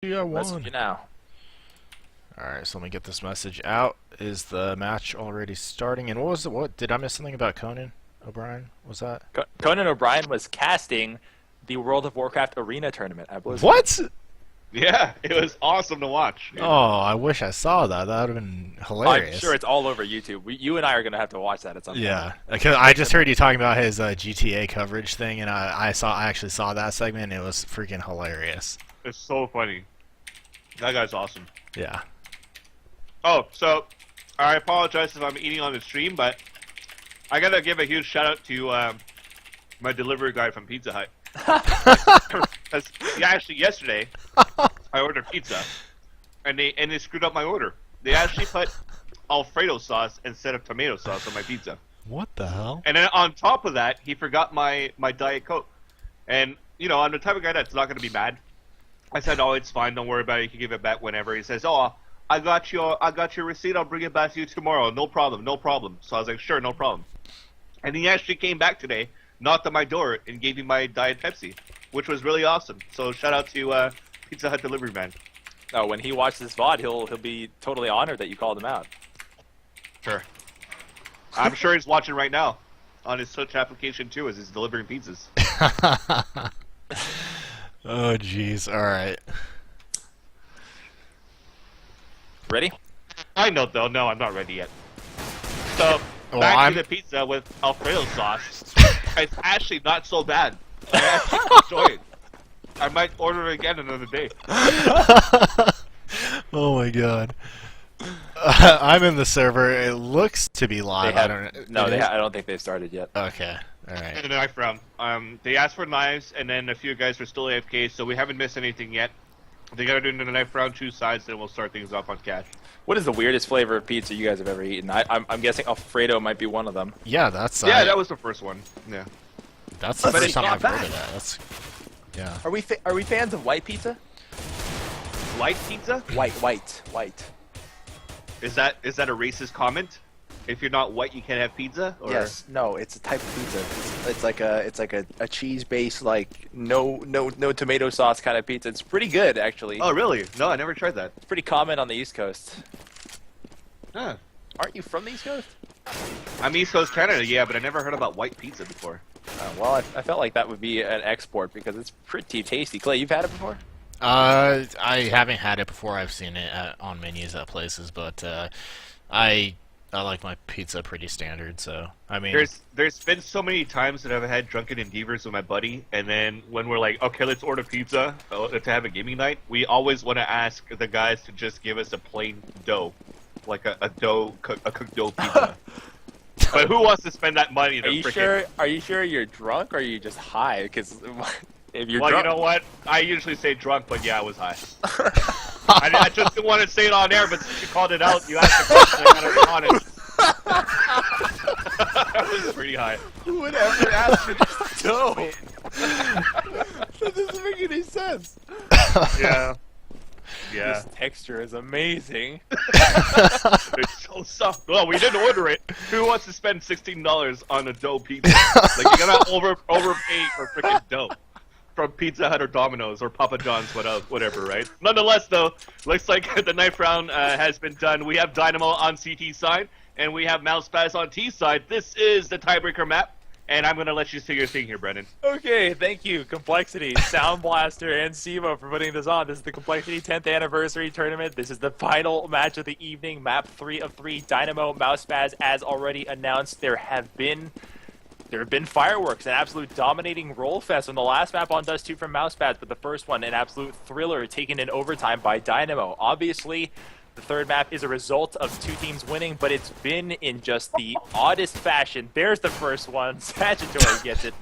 Yeah, I Let's won. see now. Alright, so let me get this message out. Is the match already starting? And what was it? What did I miss something about Conan O'Brien? Was that? Conan O'Brien was casting the World of Warcraft Arena tournament at Blizzard. What? Yeah, it was awesome to watch. Oh, I wish I saw that. That would have been I'm hilarious. sure it's all over YouTube. You and I are going to have to watch that at some point. Yeah, because I just heard you talking about his GTA coverage thing, and I actually saw that segment. And it was freaking hilarious. It's so funny. That guy's awesome. Yeah. Oh, so I apologize if I'm eating on the stream, but I gotta give a huge shout out to my delivery guy from Pizza Hut. Because actually yesterday I ordered pizza, and they screwed up my order. They actually put Alfredo sauce instead of tomato sauce on my pizza. What the hell? And then on top of that, he forgot my Diet Coke. And you know, I'm the type of guy that's not gonna be mad. I said, "Oh, it's fine. Don't worry about it. You can give it back whenever." He says, "Oh, I got your receipt. I'll bring it back to you tomorrow. No problem, no problem." So I was like, "Sure, no problem." And he actually came back today, knocked on my door, and gave me my Diet Pepsi, which was really awesome. So shout out to Pizza Hut delivery man. Oh, when he watches this VOD, he'll be totally honored that you called him out. Sure. I'm sure he's watching right now on his Twitch application too, as he's delivering pizzas. Oh, jeez. All right. Ready? I know though. No, I'm not ready yet. So Well, back to the pizza with Alfredo sauce. It's actually not so bad. I actually enjoy it. I might order it again another day. Oh my god. I'm in the server. It looks to be live. They I have, don't. no, it they is? I don't think they've started yet. Okay. All right. And a knife round. They asked for knives, and then a few guys were still AFK, so we haven't missed anything yet. They gotta do the knife round, 2 sides, then we'll start things off on cash. What is the weirdest flavor of pizza you guys have ever eaten? I'm guessing Alfredo might be one of them. Yeah, that's. Yeah, that was the first one. Yeah. That's the But first it's time not I've heard bad. of that. That's. Yeah. Are we fans of white pizza? Light pizza? White. Is that a racist comment? If you're not white, you can't have pizza? Or... Yes. No, it's a type of pizza. It's like a cheese based like no tomato sauce kind of pizza. It's pretty good actually. Oh, really? No, I never tried that. It's pretty common on the East Coast. Huh. Aren't you from the East Coast? I'm East Coast Canada, yeah, but I never heard about white pizza before. Well, I felt like that would be an export because it's pretty tasty. Clay, you've had it before? I haven't had it before. I've seen it on menus at places, but I like my pizza pretty standard. So I mean, there's been so many times that I've had drunken endeavors with my buddy, and then when we're like, okay, let's order pizza to have a gaming night, we always want to ask the guys to just give us a plain dough, like a cooked dough pizza. But who wants to spend that money? To Are you sure you're drunk or are you just high? Because if you're well, drunk, you know what? I usually say drunk, but yeah, I was high. I just didn't want to say it on air, but since you called it out, you asked the question, I gotta be honest. I was pretty high. who would ever ask for this dough? That doesn't make any sense. Yeah. Yeah. This texture is amazing. It's so soft. Well, we didn't order it. Who wants to spend $16 on a dough pizza? Like, you gotta overpay for freaking dough. From Pizza Hut or Domino's or Papa John's, whatever, right? Nonetheless, though, looks like the knife round has been done. We have Dynamo on CT side, and we have Mousespaz on T side. This is the tiebreaker map, and I'm gonna let you say your thing here, Brendan. Okay, thank you, CompLexity, Sound Blaster, and Simo for putting this on. This is the CompLexity 10th anniversary tournament. This is the final match of the evening, map 3 of 3, Dynamo, Mousespaz. As already announced, there have been fireworks, an absolute dominating roll fest on the last map on Dust 2 from Mousespaz, but the first one, an absolute thriller taken in overtime by Dynamo. Obviously, the third map is a result of 2 teams winning, but it's been in just the oddest fashion. There's the first one. Sagittary gets it.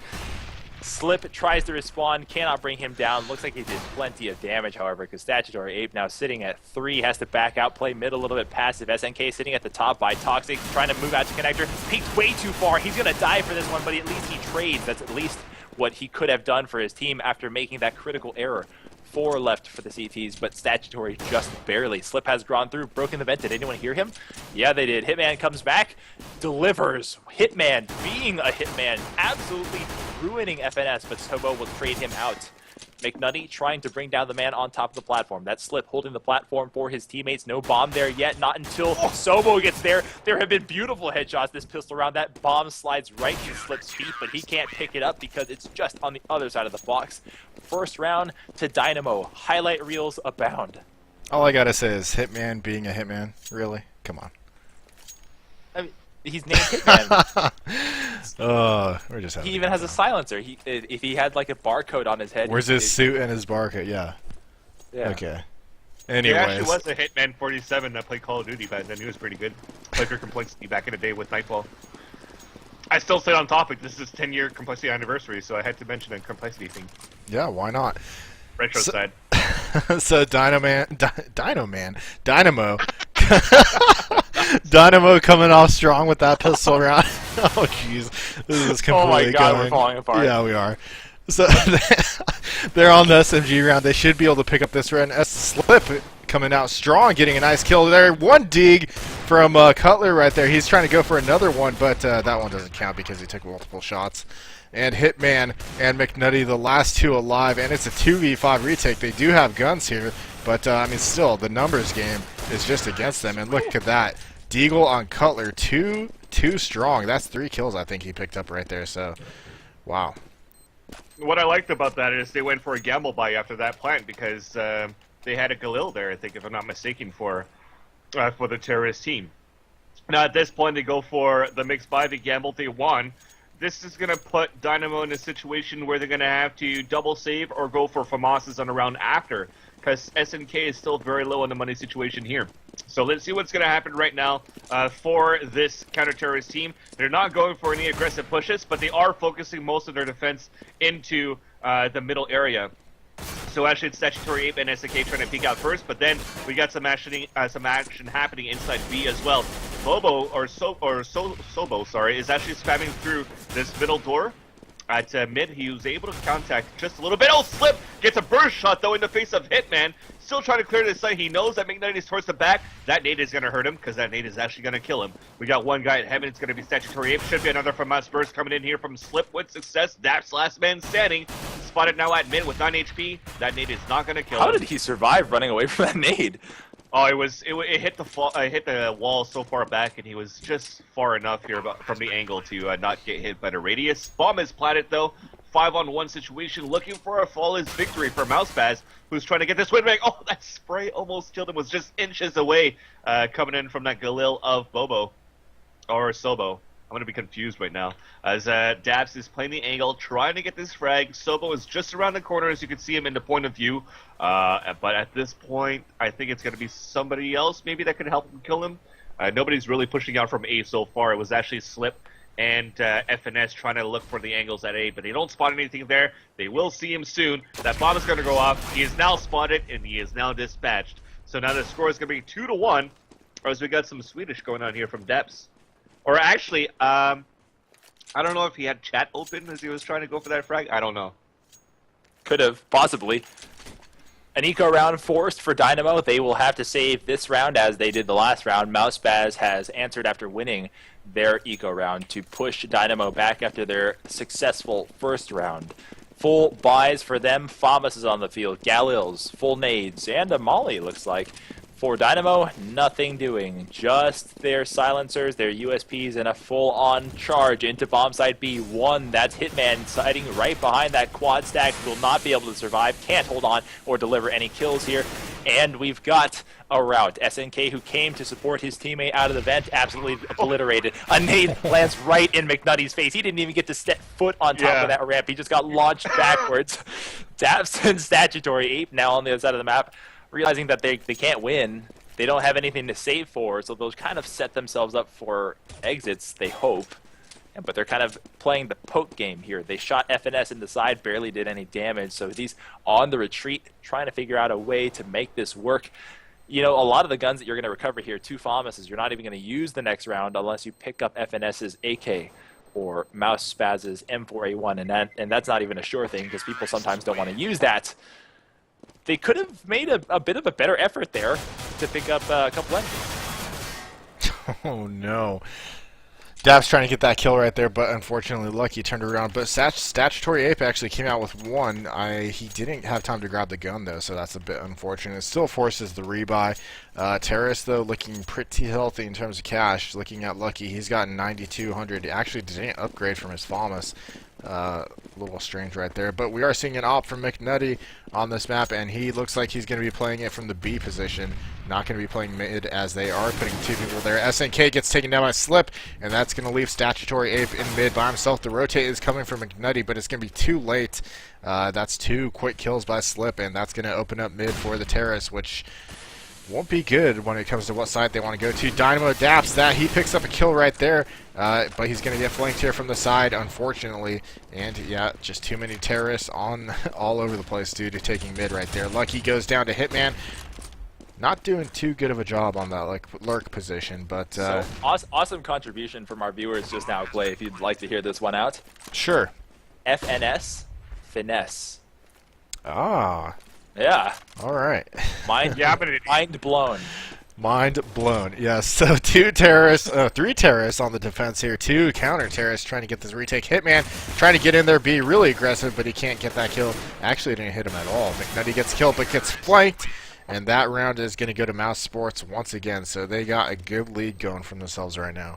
Slip tries to respawn, cannot bring him down. Looks like he did plenty of damage, however, because Statutory Ape now sitting at 3, has to back out, play mid a little bit passive. SNK sitting at the top by Toxic, trying to move out to connector. Peeked way too far. He's going to die for this one, but at least he trades. That's at least what he could have done for his team after making that critical error. 4 left for the CTs, but Statutory just barely. Slip has drawn through, broken the vent. Did anyone hear him? Yeah, they did. Hitman comes back, delivers. Hitman being a Hitman, absolutely ruining FNS, but Sobo will trade him out. McNutty trying to bring down the man on top of the platform. That Slip holding the platform for his teammates. No bomb there yet, not until Sobo gets there. There have been beautiful headshots this pistol round. That bomb slides right in Slip's feet, but he can't pick it up because it's just on the other side of the box. First round to Dynamo. Highlight reels abound. All I gotta say is Hitman being a Hitman. Really? Come on. I mean, he's named Hitman. We're just having He even has a silencer. If he had like a barcode on his head. Where's his suit and his barcode? Yeah. Yeah. Okay. He Anyways. actually was a Hitman 47 that played Call of Duty back then. He was pretty good. Played for CompLexity back in the day with Nightfall. I still stay on topic. This is 10-year CompLexity anniversary, so I had to mention a CompLexity thing. Yeah, why not? Retro side. So Dynamo Dynamo coming off strong with that pistol round. Oh jeez, this is completely Oh my god, going. we're falling apart. Yeah, we are. So they're on the SMG round. They should be able to pick up this round. Slip coming out strong, getting a nice kill there. One dig from Cutler right there. He's trying to go for another one, but that one doesn't count because he took multiple shots. And Hitman and McNutty, the last two alive, and it's a 2v5 retake. They do have guns here, but I mean, still, the numbers game is just against them. And look at that, Deagle on Cutler, too strong. That's 3 kills I think he picked up right there. So, wow. What I liked about that is they went for a gamble buy after that plant because they had a Galil there, I think, if I'm not mistaken, for the terrorist team. Now at this point, they go for the mixed buy. They gambled, they won. This is going to put Dynamo in a situation where they're going to have to double save or go for FAMASs on a round after, because SNK is still very low in the money situation here. So let's see what's going to happen right now for this counter-terrorist team. They're not going for any aggressive pushes, but they are focusing most of their defense into the middle area. So actually it's Statutory Ape and SNK trying to peek out first, but then we got some action happening inside B as well. Sobo, sorry, is actually spamming through this middle door at mid. He was able to contact just a little bit. Oh, Slip gets a burst shot though in the face of Hitman. Still trying to clear this site. He knows that McNutty is towards the back. That nade is going to hurt him because that nade is actually going to kill him. We got one guy at heaven. It's going to be Statutory Ape. Should be another from us. Burst coming in here from Slip with success. That's last man standing. Spotted now at mid with 9 HP. That nade is not going to kill him. How did he survive running away from that nade? Oh, it hit the wall so far back, and he was just far enough here from the angle to not get hit by the radius. Bomb is planted though. 5-on-1 situation, looking for a flawless victory for Mousespaz, who's trying to get this win back. Oh, that spray almost killed him. Was just inches away, coming in from that Galil of Bobo or Sobo. I'm going to be confused right now. As Dabs is playing the angle, trying to get this frag. Sobo is just around the corner, as you can see him in the point of view. But at this point, I think it's going to be somebody else maybe that can help him kill him. Nobody's really pushing out from A so far. It was actually Slip and FNS trying to look for the angles at A, but they don't spot anything there. They will see him soon. That bomb is going to go off. He is now spotted, and he is now dispatched. So now the score is going to be 2-1, as we got some Swedish going on here from Depths. Or actually, I don't know if he had chat open as he was trying to go for that frag. I don't know. Could have, possibly. An eco round forced for Dynamo. They will have to save this round as they did the last round. Mousespaz has answered after winning their eco round to push Dynamo back after their successful first round. Full buys for them. FAMAS is on the field. Galils, full nades, and a molly looks like. For Dynamo, nothing doing. Just their silencers, their USPs, and a full-on charge into bomb site B1. That's Hitman sighting right behind that quad stack. Will not be able to survive. Can't hold on or deliver any kills here. And we've got a rout. SNK, who came to support his teammate out of the vent, absolutely obliterated. A nade lands right in McNutty's face. He didn't even get to step foot on top of that ramp. He just got launched backwards. Daps and Statutory Ape now on the other side of the map, realizing that they can't win. They don't have anything to save for, so they'll kind of set themselves up for exits, they hope. But they're kind of playing the poke game here. They shot FNS in the side, barely did any damage, so he's on the retreat, trying to figure out a way to make this work. You know, a lot of the guns that you're going to recover here, 2 FAMASs, you're not even going to use the next round unless you pick up FNS's AK or Mousespaz's M4A1, and that's not even a sure thing because people sometimes don't want to use that. They could have made a bit of a better effort there to pick up a couple entries. Oh no. Daps trying to get that kill right there, but unfortunately Lucky turned around. But Statutory Ape actually came out with one. He didn't have time to grab the gun, though, so that's a bit unfortunate. It still forces the rebuy. Terrace, though, looking pretty healthy in terms of cash. Looking at Lucky, he's got 9,200. He actually didn't upgrade from his FAMAS. A little strange right there, but we are seeing an op from McNutty on this map, and he looks like he's going to be playing it from the B position, not going to be playing mid, as they are putting two people there. SNK gets taken down by Slip, and that's going to leave Statutory Ape in mid by himself. The rotate is coming from McNutty, but it's going to be too late. That's two quick kills by Slip, and that's going to open up mid for the Terrace, which won't be good when it comes to what side they want to go to. Dynamo Daps, that he picks up a kill right there, but he's going to get flanked here from the side, unfortunately. And yeah, just too many terrorists on all over the place due to taking mid right there. Lucky goes down to Hitman. Not doing too good of a job on that lurk position, but so, awesome contribution from our viewers just now, Clay. If you'd like to hear this one out, sure. FNS, finesse. Ah. Yeah. All right. Mind blown. Mind blown. Yes. So three terrorists on the defense here. Two counter terrorists trying to get this retake. Hitman trying to get in there, be really aggressive, but he can't get that kill. Actually, didn't hit him at all. McNutty gets killed, but gets flanked, and that round is going to go to Mouse Sports once again. So they got a good lead going for themselves right now.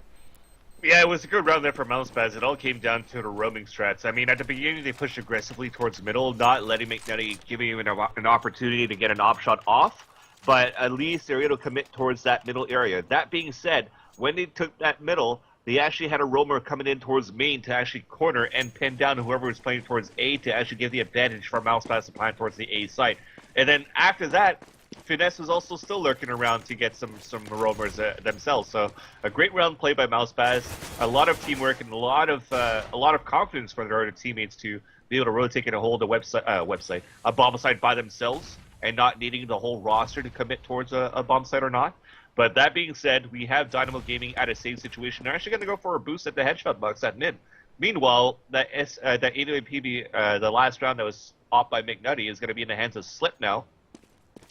Yeah, it was a good round there for Mousespaz. It all came down to the roaming strats. I mean, at the beginning, they pushed aggressively towards middle, not letting McNutty, giving him an opportunity to get an op shot off, but at least they're able to commit towards that middle area. That being said, when they took that middle, they actually had a roamer coming in towards main to actually corner and pin down whoever was playing towards A to actually give the advantage for Mousespaz to plan towards the A site. And then after that, Finesse was also still lurking around to get some roamers themselves. So a great round play by Mousespaz. A lot of teamwork and a lot of confidence for their other teammates to be able to rotate and hold a bomb site by themselves and not needing the whole roster to commit towards a bomb site or not. But that being said, we have Dynamo Gaming at a safe situation. They're actually going to go for a boost at the headshot box at mid. Meanwhile, that AWPB, the last round that was off by McNutty, is going to be in the hands of Slip now,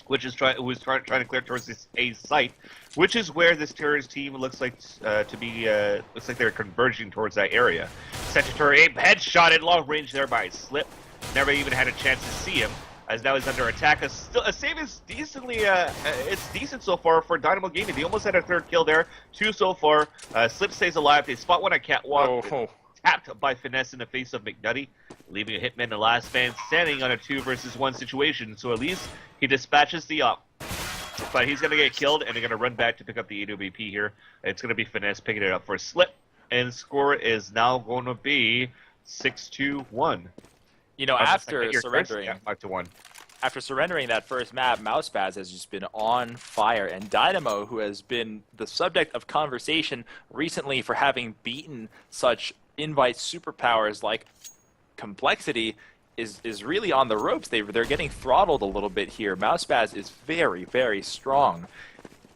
who is trying to clear towards this A site, which is where this terrorist team looks like looks like they're converging towards that area. Statutory Ape headshotted long range there by Slip. Never even had a chance to see him, as now he's under attack. A save is decently, it's decent so far for Dynamo Gaming. They almost had a third kill there, two so far. Slip stays alive. They spot one at Catwalk. Oh. Tapped by Finesse in the face of McNutty, leaving a Hitman the last man standing on a 2-versus-1 situation. So at least he dispatches the op. But he's going to get killed, and they're going to run back to pick up the AWP here. It's going to be Finesse picking it up for Slip. And score is now going to be 6-1. You know, after surrendering... Yeah, 5-1. After surrendering that first map, Mousespaz has just been on fire, and Dynamo, who has been the subject of conversation recently for having beaten such invite superpowers like CompLexity, is really on the ropes. They're getting throttled a little bit here. Mousespaz is very, very strong.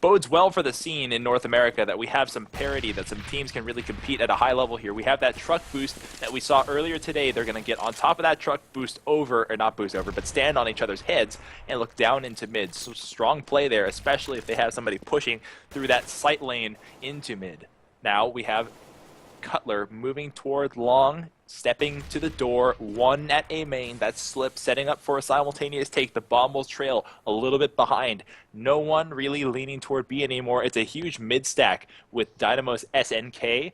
Bodes well for the scene in North America that we have some parity, that some teams can really compete at a high level here. We have that truck boost that we saw earlier today. They're going to get on top of that truck boost over, or not boost over, but stand on each other's heads and look down into mid. So strong play there, especially if they have somebody pushing through that sight lane into mid. Now we have Cutler moving toward long, stepping to the door, one at A main. That's Slip setting up for a simultaneous take. The bomb will trail a little bit behind. No one really leaning toward B anymore. It's a huge mid stack with Dynamo's SNK,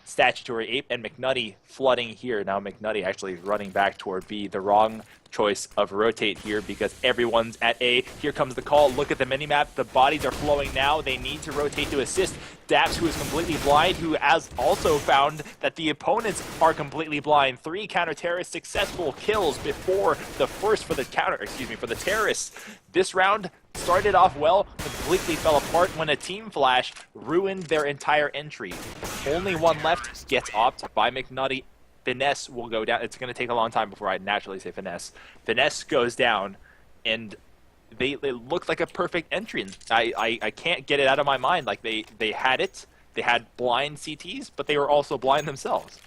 Statutory Ape, and McNutty flooding here. Now McNutty actually running back toward B. The wrong choice of rotate here because everyone's at A. Here comes the call. Look at the minimap. The bodies are flowing now. They need to rotate to assist. Daps, who is completely blind, who has also found that the opponents are completely blind. 3 counter-terrorist successful kills before the first for the terrorists. This round started off well, completely fell apart when a team flash ruined their entire entry. Only one left, gets opt by McNutty. Finesse will go down. It's going to take a long time before I naturally say Finesse. Finesse goes down, and they look like a perfect entry. I can't get it out of my mind. Like they had it. They had blind CTs, but they were also blind themselves.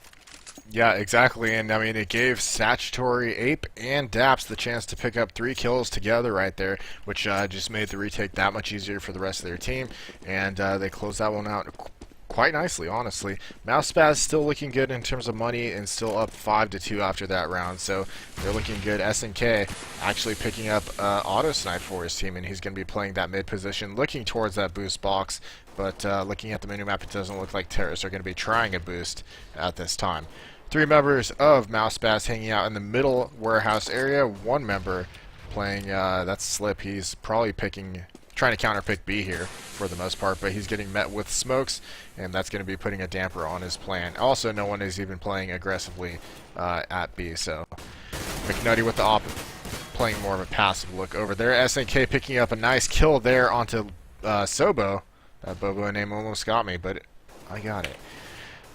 Yeah, exactly, and I mean it gave Statutory Ape and Daps the chance to pick up 3 kills together right there, which just made the retake that much easier for the rest of their team, and they closed that one out quite nicely, honestly. Mousespaz still looking good in terms of money and still up 5-2 after that round, so they're looking good. SNK actually picking up auto snipe for his team, and he's going to be playing that mid position, looking towards that boost box, but looking at the minimap, it doesn't look like terrorists are going to be trying a boost at this time. 3 members of Mousespaz hanging out in the middle warehouse area. 1 member playing, that's Slip. He's probably trying to counterpick B here for the most part, but he's getting met with smokes, and that's going to be putting a damper on his plan. Also, no one is even playing aggressively at B, so McNutty with the op playing more of a passive look over there. SNK picking up a nice kill there onto Sobo. That Bobo name almost got me, but I got it.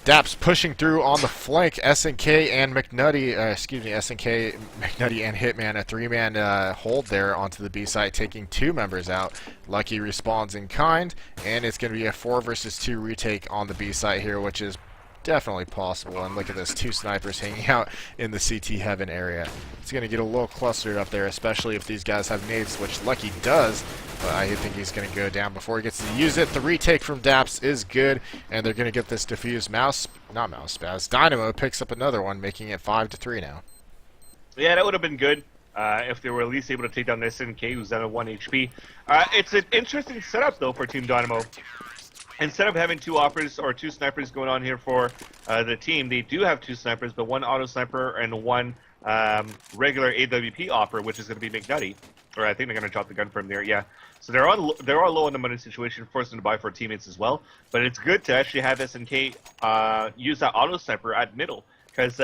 Daps pushing through on the flank. SNK and McNutty, SNK, McNutty, and Hitman, a 3-man hold there onto the B site, taking 2 members out. Lucky responds in kind, and it's going to be a 4 versus 2 retake on the B site here, which is definitely possible. And look at this, 2 snipers hanging out in the CT heaven area. It's going to get a little clustered up there, especially if these guys have nades, which Lucky does. But I think he's going to go down before he gets to use it. The retake from Daps is good, and they're going to get this defused. Mousespaz. Dynamo picks up another one, making it 5-3 now. Yeah, that would have been good if they were at least able to take down this SNK, who's down at 1 HP. It's an interesting setup, though, for Team Dynamo. Instead of having 2 offers or 2 snipers going on here for the team, they do have 2 snipers, but 1 auto sniper and 1 regular AWP offer, which is going to be McNutty. Or I think they're going to drop the gun from there, yeah. So they're low in the money situation, forced them to buy for teammates as well. But it's good to actually have SNK use that auto sniper at middle, because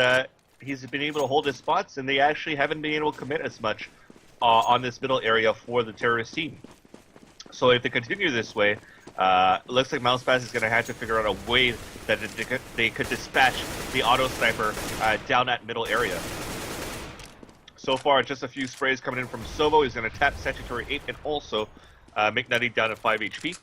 he's been able to hold his spots, and they actually haven't been able to commit as much on this middle area for the terrorist team. So if they continue this way, it looks like Mousespaz is going to have to figure out a way that they could dispatch the auto sniper down that middle area. So far, just a few sprays coming in from Sobo. He's going to tap Statutory 8 and also McNutty down at 5 HP.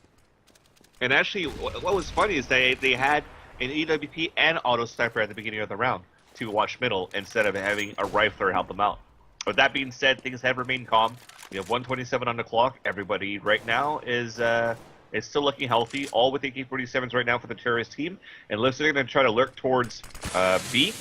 And actually, what was funny is they had an EWP and auto sniper at the beginning of the round to watch middle instead of having a rifler help them out. With that being said, things have remained calm. We have 127 on the clock. Everybody right now is still looking healthy, all with AK-47s right now for the terrorist team. And looks like they're going to try to lurk towards B.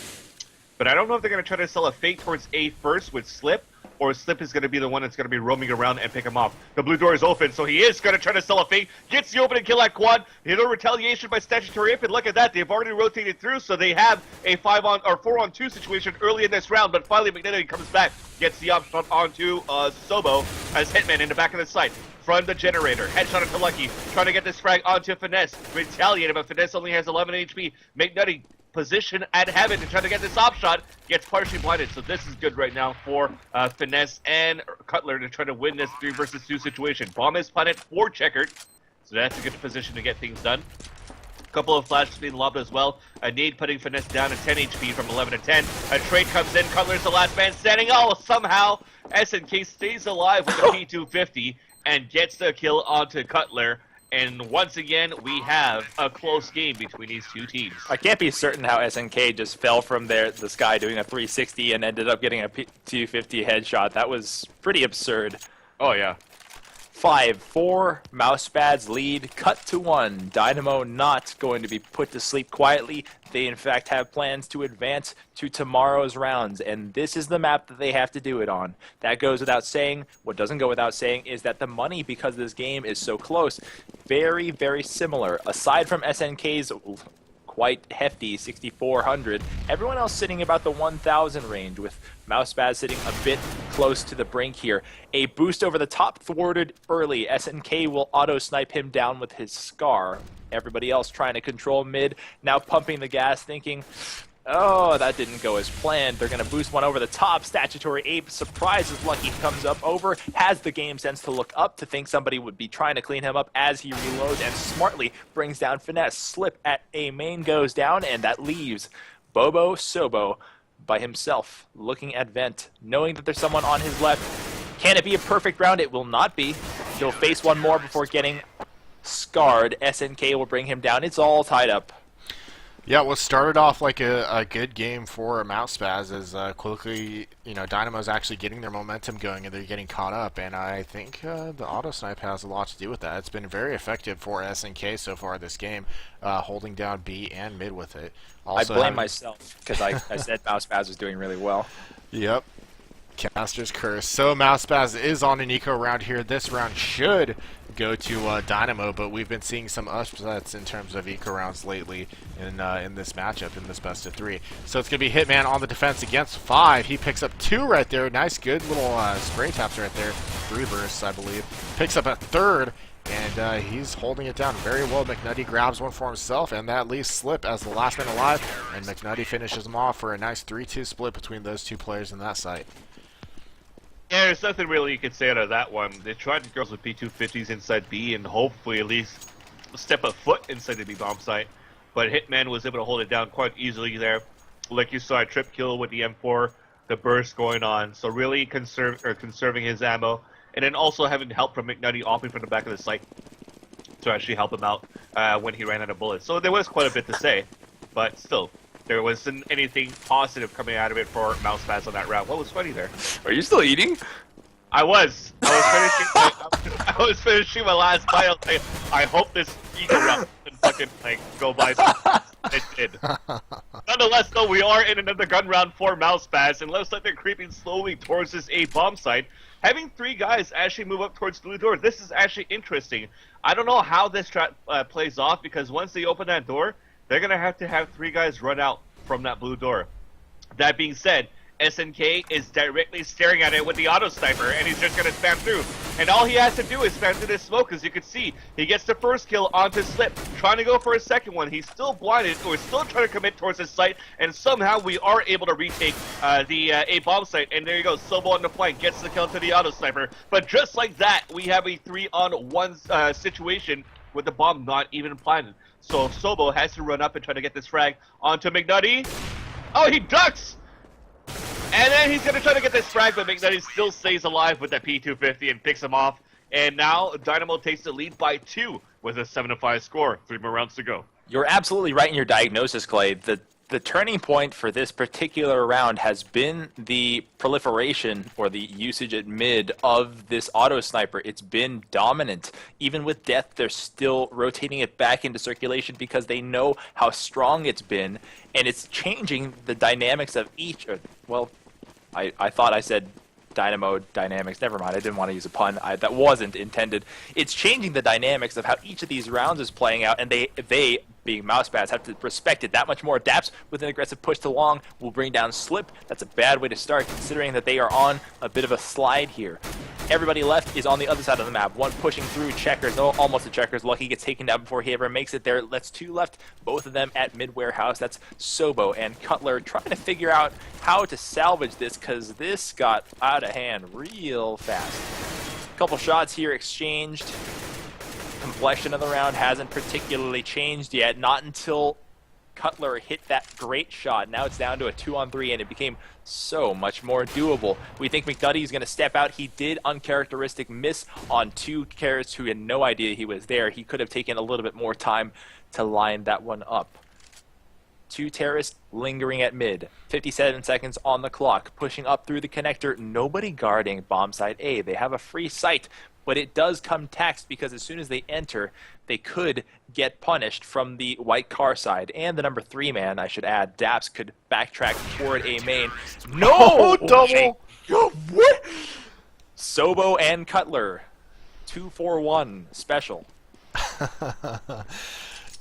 But I don't know if they're going to try to sell a fake towards A first with Slip, or Slip is going to be the one that's going to be roaming around and pick him off. The blue door is open, so he is going to try to sell a fake. Gets the opening kill at quad. Little retaliation by Statutory If, and look at that. They've already rotated through, so they have a 4-on-2 situation early in this round. But finally, McNutty comes back, gets the up onto Sobo as Hitman in the back of the site. From the generator, headshot into Lucky, trying to get this frag onto Finesse. Retaliated, but Finesse only has 11 HP. McNutty position at heaven to try to get this op shot, gets partially blinded. So this is good right now for Finesse and Cutler to try to win this 3 versus 2 situation. Bomb is planted for Checkered, so that's a good position to get things done. A couple of flashes being lobbed as well. A nade putting Finesse down to 10 HP from 11 to 10. A trade comes in, Cutler's the last man standing. Oh, somehow SNK stays alive with the P250 and gets the kill onto Cutler. And once again, we have a close game between these 2 teams. I can't be certain how SNK just fell from the sky doing a 360 and ended up getting a P250 headshot. That was pretty absurd. Oh, yeah. 5-4, Mousespaz lead, cut to 1. Dynamo not going to be put to sleep quietly. They, in fact, have plans to advance to tomorrow's rounds, and this is the map that they have to do it on. That goes without saying. What doesn't go without saying is that the money, because this game is so close, very, very similar. Aside from SNK's quite hefty 6,400, everyone else sitting about the 1,000 range, with Mousespaz sitting a bit close to the brink here. A boost over the top thwarted early. SNK will auto-snipe him down with his Scar. Everybody else trying to control mid, now pumping the gas, thinking, oh, that didn't go as planned. They're going to boost one over the top. Statutory Ape surprises Lucky, comes up over, has the game sense to look up to think somebody would be trying to clean him up as he reloads, and smartly brings down Finesse. Slip at A main goes down, and that leaves Bobo Sobo by himself, looking at Vent, knowing that there's someone on his left. Can it be a perfect round? It will not be. He'll face one more before getting scarred. SNK will bring him down. It's all tied up. Yeah, what started off like a good game for Mousespaz is quickly, Dynamo's actually getting their momentum going and they're getting caught up. And I think the auto snipe has a lot to do with that. It's been very effective for SNK so far this game, holding down B and mid with it. Also I blame myself because I said Mousespaz was doing really well. Yep. Caster's Curse. So Mousespaz is on an eco round here. This round should go to Dynamo, but we've been seeing some upsets in terms of eco rounds lately in this matchup, in this best of 3. So it's going to be Hitman on the defense against 5. He picks up 2 right there. Nice, good little spray taps right there. 3 bursts, I believe. Picks up a 3rd, and he's holding it down very well. McNutty grabs one for himself, and that leaves Slip as the last man alive, and McNutty finishes him off for a nice 3-2 split between those 2 players in that site. Yeah, there's nothing really you can say out of that one. They tried to girls with P250s inside B and hopefully at least step a foot inside the B bomb site. But Hitman was able to hold it down quite easily there. Like you saw, a trip kill with the M4, the burst going on. So really conserving his ammo. And then also having help from McNutty offing from the back of the site to actually help him out when he ran out of bullets. So there was quite a bit to say, but still. There wasn't anything positive coming out of it for Mousespaz on that round. What was funny there? Are you still eating? I was finishing my last bite. I was like, I hope this eco round doesn't fucking go by. It did. Nonetheless, though, we are in another gun round for Mousespaz, and looks like they're creeping slowly towards this A bomb site. Having 3 guys actually move up towards blue door, this is actually interesting. I don't know how this strat plays off, because once they open that door, they're going to have 3 guys run out from that blue door. That being said, SNK is directly staring at it with the auto sniper, and he's just going to spam through. And all he has to do is spam through this smoke, as you can see. He gets the first kill onto Slip, trying to go for a second one. He's still blinded, or still trying to commit towards his site, and somehow we are able to retake the A bomb site. And there you go, Sobo on the flank gets the kill to the auto sniper. But just like that, we have a 3-on-1 situation with the bomb not even planted. So Sobo has to run up and try to get this frag onto McNutty. Oh, he ducks! And then he's going to try to get this frag, but McNutty still stays alive with that P250 and picks him off. And now Dynamo takes the lead by 2 with a 7-5 score. 3 more rounds to go. You're absolutely right in your diagnosis, Clay. The turning point for this particular round has been the proliferation or the usage at mid of this auto sniper. It's been dominant. Even with death, they're still rotating it back into circulation because they know how strong it's been, and it's changing the dynamics of each. Well, I thought I said Dynamo dynamics. Never mind, I didn't want to use a pun. That wasn't intended. It's changing the dynamics of how each of these rounds is playing out, and they being Mousespaz, have to respect it that much more. Daps with an aggressive push to long will bring down Slip. That's a bad way to start, considering that they are on a bit of a slide here. Everybody left is on the other side of the map. One pushing through Checkers. Oh, almost a Checkers. Lucky gets taken down before he ever makes it there. That's 2 left, both of them at mid-warehouse. That's Sobo and Cutler trying to figure out how to salvage this, because this got out of hand real fast. A couple shots here exchanged. Complexion of the round hasn't particularly changed yet. Not until Cutler hit that great shot. Now it's down to a 2-on-3, and it became so much more doable. We think McNutty is going to step out. He did uncharacteristic miss on 2 carrots who had no idea he was there. He could have taken a little bit more time to line that one up. 2 terrorists lingering at mid. 57 seconds on the clock. Pushing up through the connector. Nobody guarding bomb site A. They have a free site, but it does come taxed because as soon as they enter, they could get punished from the white car side. And the number 3 man, I should add, Daps, could backtrack toward A main. No! Double! What? Sobo and Cutler. 2-4-1 special.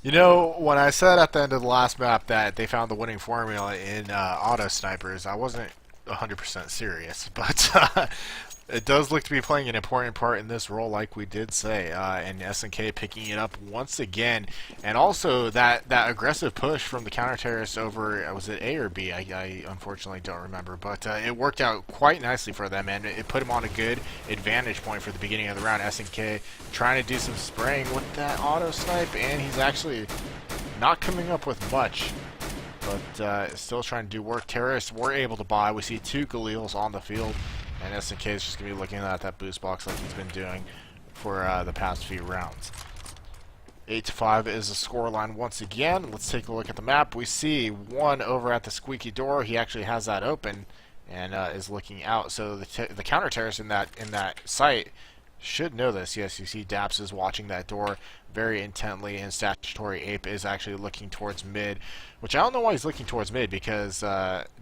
You know, when I said at the end of the last map that they found the winning formula in auto snipers, I wasn't 100% serious, but it does look to be playing an important part in this role, like we did say, and SNK picking it up once again. And also that aggressive push from the counter-terrorists over, was it A or B? I unfortunately don't remember, but it worked out quite nicely for them, and it put them on a good advantage point for the beginning of the round. SNK trying to do some spraying with that auto snipe, and he's actually not coming up with much, but still trying to do work. Terrorists were able to buy. We see 2 Galils on the field. And SNK is just going to be looking at that boost box like he's been doing for the past few rounds. 8-5 is the scoreline once again. Let's take a look at the map. We see one over at the squeaky door. He actually has that open and is looking out. So the counter terrorist in that site should know this. Yes, you see Daps is watching that door very intently, and Statutory Ape is actually looking towards mid, which I don't know why he's looking towards mid, because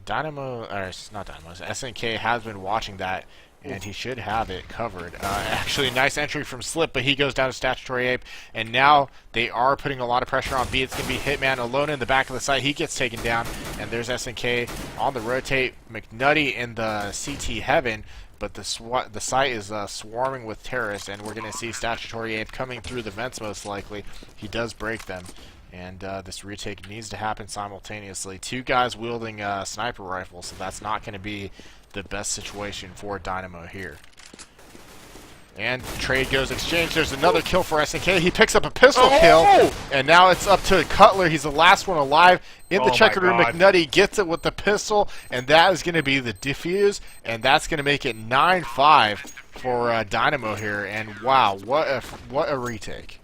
Dynamo, or not Dynamo, SNK has been watching that, and he should have it covered. Actually, nice entry from Slip, but he goes down to Statutory Ape, and now they are putting a lot of pressure on B. It's going to be Hitman alone in the back of the site. He gets taken down, and there's SNK on the rotate. McNutty in the CT heaven, but the site is swarming with terrorists, and we're going to see Statutory Ape coming through the vents most likely. He does break them, and this retake needs to happen simultaneously. Two guys wielding sniper rifles, so that's not going to be the best situation for Dynamo here. And trade goes exchange. There's another kill for SNK. He picks up a pistol kill, and now it's up to Cutler. He's the last one alive in the checkered room. McNutty gets it with the pistol, and that is going to be the defuse, and that's going to make it 9-5 for Dynamo here. And wow, what a retake!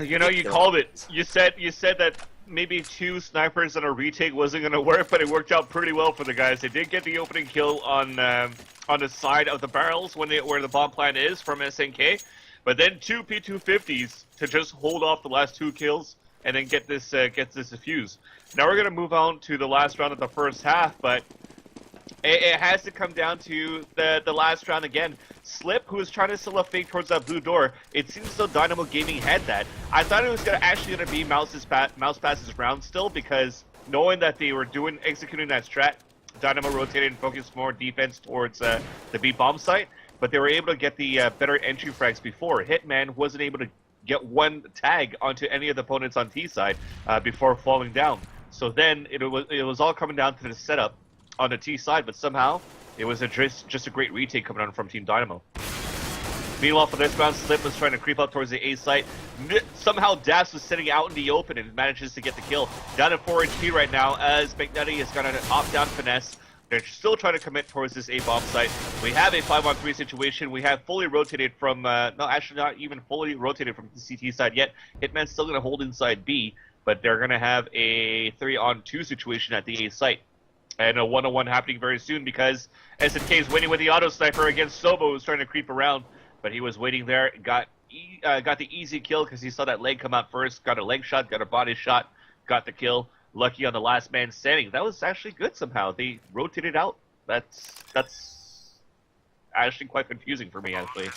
You know, you called it. You said that maybe two snipers on a retake wasn't going to work, but it worked out pretty well for the guys. They did get the opening kill on the side of the barrels where the bomb plant is from SNK, but then two P250s to just hold off the last two kills and then get this defuse. Now we're going to move on to the last round of the first half, but it has to come down to the last round again. Slip, who was trying to sell a fake towards that blue door, it seems as though Dynamo Gaming had that. I thought it was actually going to be Mousespaz's round still, because knowing that they were executing that strat, Dynamo rotated and focused more defense towards the B bomb site, but they were able to get the better entry frags before. Hitman wasn't able to get one tag onto any of the opponents on T side before falling down. So then it was all coming down to the setup on the T side, but somehow it was just a great retake coming on from Team Dynamo. Meanwhile, for this round, Slip was trying to creep up towards the A site. Somehow, Das was sitting out in the open and manages to get the kill. Down at 4 HP right now, as McNutty is going to opt down finesse. They're still trying to commit towards this A bomb site. We have a 5-on-3 situation. We have fully rotated from, no, actually not even fully rotated from the CT side yet. Hitman's still going to hold inside B, but they're going to have a 3-on-2 situation at the A site. And a 1-on-1 happening very soon, because SNK is waiting with the auto sniper against Sobo, who's trying to creep around. But he was waiting there, got the easy kill because he saw that leg come out first, got a leg shot, got a body shot, got the kill. Lucky on the last man standing. That was actually good somehow. They rotated out. That's actually quite confusing for me, actually.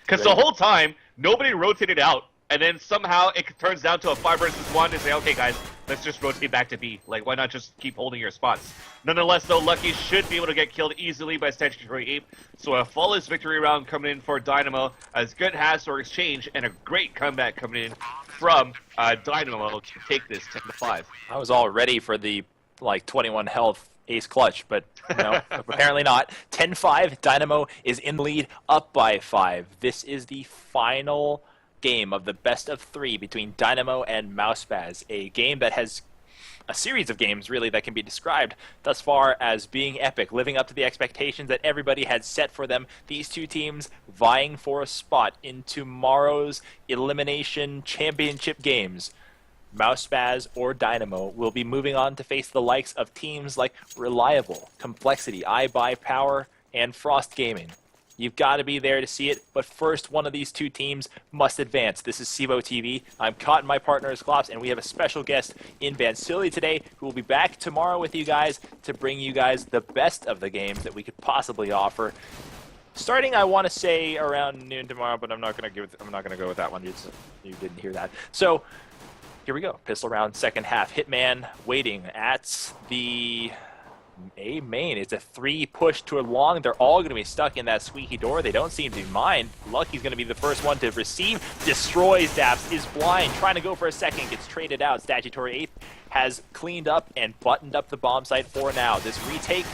Because the whole time, nobody rotated out. And then somehow it turns down to a 5 versus 1 and say, okay, guys, let's just rotate back to B. Like, why not just keep holding your spots? Nonetheless, though, Lucky should be able to get killed easily by Statutory Ape. So a flawless victory round coming in for Dynamo. As good has or exchange, and a great comeback coming in from Dynamo to take this 10-5. I was all ready for the 21 health ace clutch, but no, apparently not. 10-5, Dynamo is in the lead, up by 5. This is the final game of the best of 3 between Dynamo and Mousespaz, a game that has a series of games really that can be described thus far as being epic, living up to the expectations that everybody had set for them. These two teams vying for a spot in tomorrow's elimination championship games. Mousespaz or Dynamo will be moving on to face the likes of teams like Reliable, CompLexity, iBuyPower, and Frost Gaming. You've got to be there to see it, but first one of these two teams must advance. This is Sivo TV. I'm caught in my partner's Klops, and we have a special guest in Vansili today who will be back tomorrow with you guys to bring you guys the best of the games that we could possibly offer. Starting, I want to say around noon tomorrow, but I'm not going to go with that one. You didn't hear that. So here we go. Pistol round, second half. Hitman waiting at the A main. It's a 3 push to a long. They're all going to be stuck in that squeaky door. They don't seem to mind. Lucky's going to be the first one to receive. Destroys Daps. Is blind. Trying to go for a second. Gets traded out. Statutory Ape has cleaned up and buttoned up the bomb site for now. This retake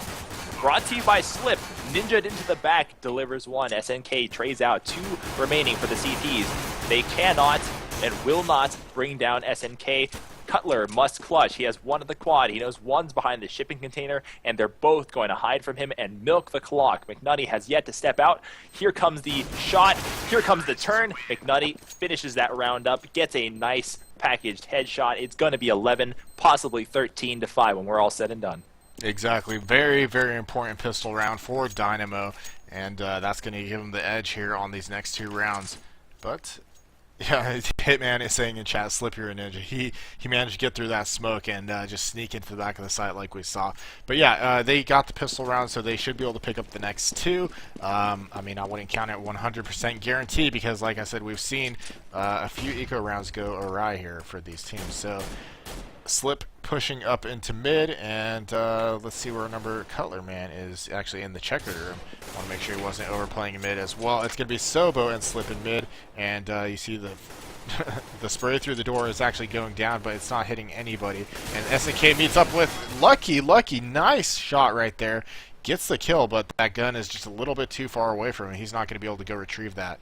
brought to you by Slip. Ninja'd into the back. Delivers 1. SNK trades out. 2 remaining for the CTs. They cannot and will not bring down SNK. Cutler must clutch. He has one at the quad. He knows one's behind the shipping container, and they're both going to hide from him and milk the clock. McNutty has yet to step out. Here comes the shot. Here comes the turn. McNutty finishes that round up, gets a nice packaged headshot. It's going to be 11, possibly 13-5 when we're all said and done. Exactly. Very, very important pistol round for Dynamo, and that's going to give him the edge here on these next 2 rounds. But yeah, Hitman is saying in chat, slip your ninja. He managed to get through that smoke and just sneak into the back of the site like we saw. But yeah, they got the pistol round, so they should be able to pick up the next 2. I mean, I wouldn't count it 100% guarantee because, like I said, we've seen a few eco rounds go awry here for these teams. So Slip pushing up into mid, and let's see where number Cutler Man is actually in the checker room. Want to make sure he wasn't overplaying mid as well. It's going to be Sobo and Slip in mid, and you see the the spray through the door is actually going down, but it's not hitting anybody. And SNK meets up with Lucky. Nice shot right there. Gets the kill, but that gun is just a little bit too far away from him. He's not going to be able to go retrieve that.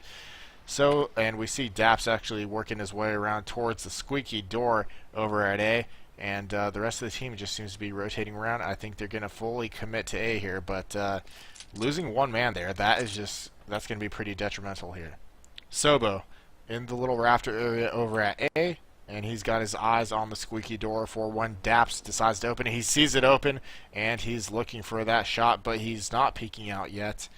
So, and we see Daps actually working his way around towards the squeaky door over at A, and the rest of the team just seems to be rotating around. I think they're going to fully commit to A here, but losing one man there, that's going to be pretty detrimental here. Sobo in the little rafter area over at A, and he's got his eyes on the squeaky door for when Daps decides to open it. He sees it open, and he's looking for that shot, but he's not peeking out yet.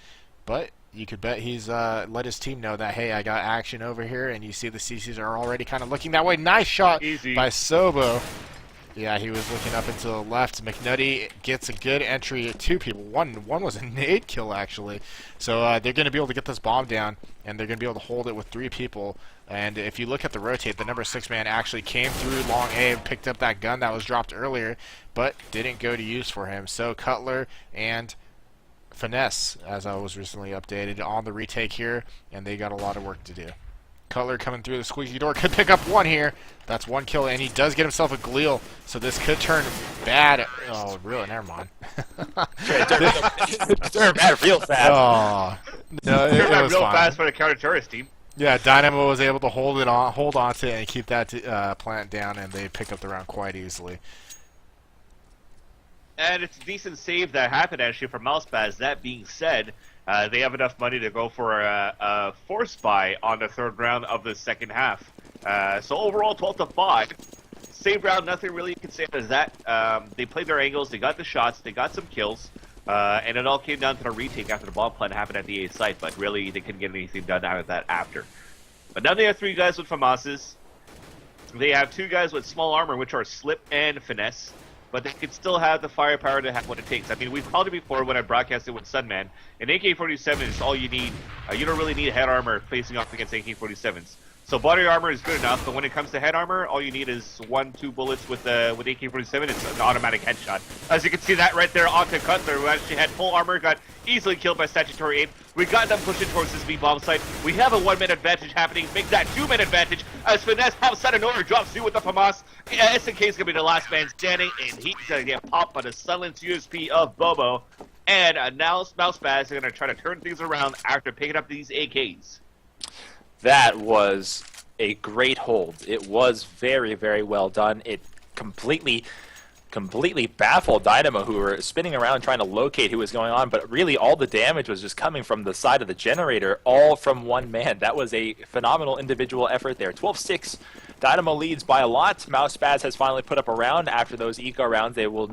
But you could bet he's let his team know that, hey, I got action over here, and you see the CCs are already kind of looking that way. Nice shot by Sobo. Yeah, he was looking up into the left. McNutty gets a good entry at 2 people. One was a nade kill, actually. So they're going to be able to get this bomb down, and they're going to be able to hold it with 3 people. And if you look at the rotate, the number 6 man actually came through long A and picked up that gun that was dropped earlier, but didn't go to use for him. So Cutler and Finesse, as I was recently updated, on the retake here, and they got a lot of work to do. Cutler coming through the squeaky door, could pick up 1 here. That's 1 kill, and he does get himself a Gleal, so this could turn bad. Oh, really? Never mind. Turn bad real fast. Oh, no, it was real fine. fast for the counter-terrorist team. Yeah, Dynamo was able to hold on to it and keep that plant down, and they pick up the round quite easily. And it's a decent save that happened, actually, for Mousespaz. That being said, they have enough money to go for a force buy on the 3rd round of the 2nd half. So overall, 12-5. Save round, nothing really you can say as that. They played their angles, they got the shots, they got some kills, and it all came down to the retake after the bomb plant happened at the A site, but really they couldn't get anything done out of that after. But now they have 3 guys with FAMASes. They have 2 guys with small armor, which are Slip and Finesse. But they can still have the firepower to have what it takes. I mean, we've called it before when I broadcasted with Sunman. An AK-47 is all you need. You don't really need head armor facing off against AK-47s. So body armor is good enough, but when it comes to head armor, all you need is 1-2 bullets with AK-47. It's an automatic headshot. As you can see that right there onto Cutler, who actually had full armor, got easily killed by statutory aim. We got them pushing towards this B bomb site. We have a 1-man advantage happening. Make that 2-man advantage as Finesse pops out of nowhere, drops through with the FAMAS. SNK is going to be the last man standing, and he's going to get popped by the silenced USP of Bobo. And now Mousespaz is going to try to turn things around after picking up these AKs. That was a great hold. It was very, very well done. It completely baffled Dynamo, who were spinning around trying to locate who was going on, but really all the damage was just coming from the side of the generator, all from 1 man. That was a phenomenal individual effort there. 12-6. Dynamo leads by a lot. Mousespaz has finally put up a round. After those eco rounds, they will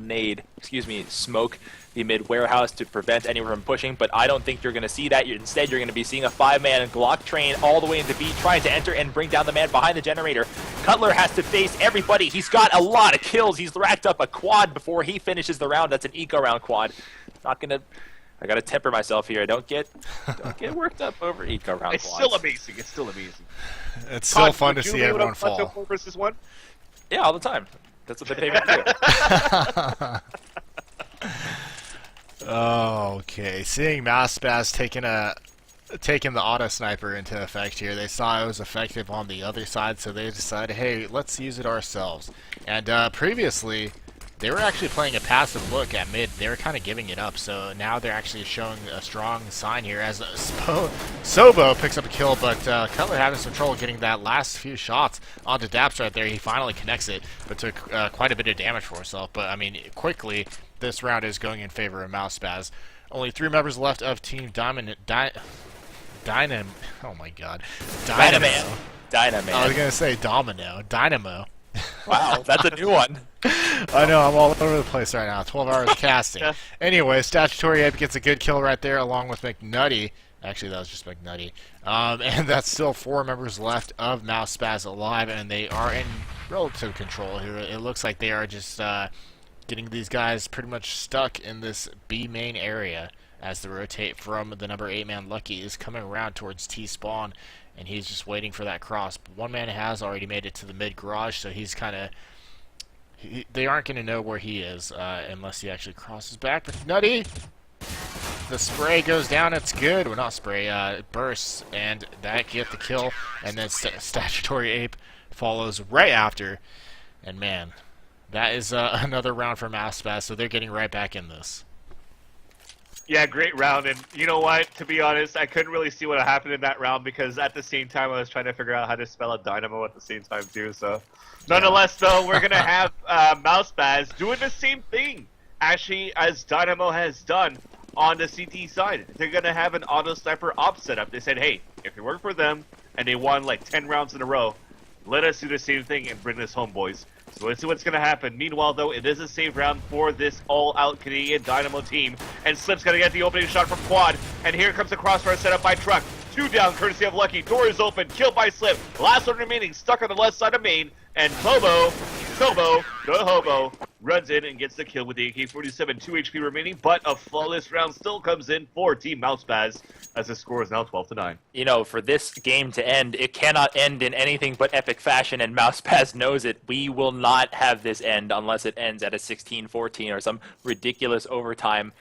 smoke the mid warehouse to prevent anyone from pushing, but I don't think you're going to see that. Instead, you're going to be seeing a 5-man Glock train all the way into B, trying to enter and bring down the man behind the generator. Cutler has to face everybody. He's got a lot of kills. He's racked up a quad before he finishes the round. That's an eco round quad. Not going to... I gotta temper myself here. Don't get worked up over eco round. It's still amazing. It's still amazing. It's so fun to see everyone fall. 4 versus 1? Yeah, all the time. That's what they pay me to do. Okay, seeing Mousespaz taking the auto sniper into effect here, they saw it was effective on the other side, so they decided, hey, let's use it ourselves. And previously, they were actually playing a passive look at mid. They were kind of giving it up, so now they're actually showing a strong sign here as Sobo picks up a kill, but Cutler having some trouble getting that last few shots onto Daps right there. He finally connects it, but took quite a bit of damage for himself. But, I mean, quickly, this round is going in favor of Mousespaz. Only 3 members left of Team Dynamo. Oh my god. Dynamo. Dynamo. I was going to say Domino. Dynamo. Wow, that's a new one. I know, I'm all over the place right now. 12 hours of casting. Anyway, Statutory Ape gets a good kill right there along with McNutty. Actually, that was just McNutty. And that's still 4 members left of Mousespaz alive, and they are in relative control here. It looks like they are just getting these guys pretty much stuck in this B main area as they rotate from the number 8-man Lucky is coming around towards T-spawn, and he's just waiting for that cross. But one man has already made it to the mid garage, so he's kind of... They aren't going to know where he is unless he actually crosses back. But Nutty! The spray goes down, it's good. Well, not spray, it bursts, and that get the kill. And then Statutory Ape follows right after. And man, that is another round for Mousespaz, so they're getting right back in this. Yeah, great round, and you know what? To be honest, I couldn't really see what happened in that round because at the same time I was trying to figure out how to spell a Dynamo at the same time too. So, nonetheless, though, we're gonna have Mousespaz doing the same thing, actually, as Dynamo has done on the CT side. They're gonna have an auto sniper op setup. They said, hey, if you work for them and they won like 10 rounds in a row, let us do the same thing and bring this home, boys. So let's see what's going to happen. Meanwhile, though, it is a save round for this all-out Canadian Dynamo team. And Slip's going to get the opening shot from Quad. And here comes the crossfire set up by Truck. 2 down, courtesy of Lucky. Door is open. Killed by Slip. Last one remaining, stuck on the left side of main. And Sobo, the hobo, runs in and gets the kill with the AK-47. 2 HP remaining, but a flawless round still comes in for Team Mousespaz, as the score is now 12-9. You know, for this game to end, it cannot end in anything but epic fashion, and Mousespaz knows it. We will not have this end unless it ends at a 16-14 or some ridiculous overtime.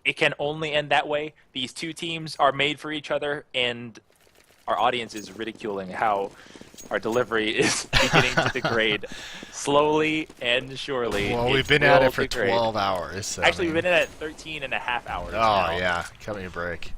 It can only end that way. These two teams are made for each other, and our audience is ridiculing how our delivery is beginning to degrade slowly and surely. Well, we've been at it for 12 hours. So Actually, we've been at it 13 and a half hours now. Yeah, cut me a break.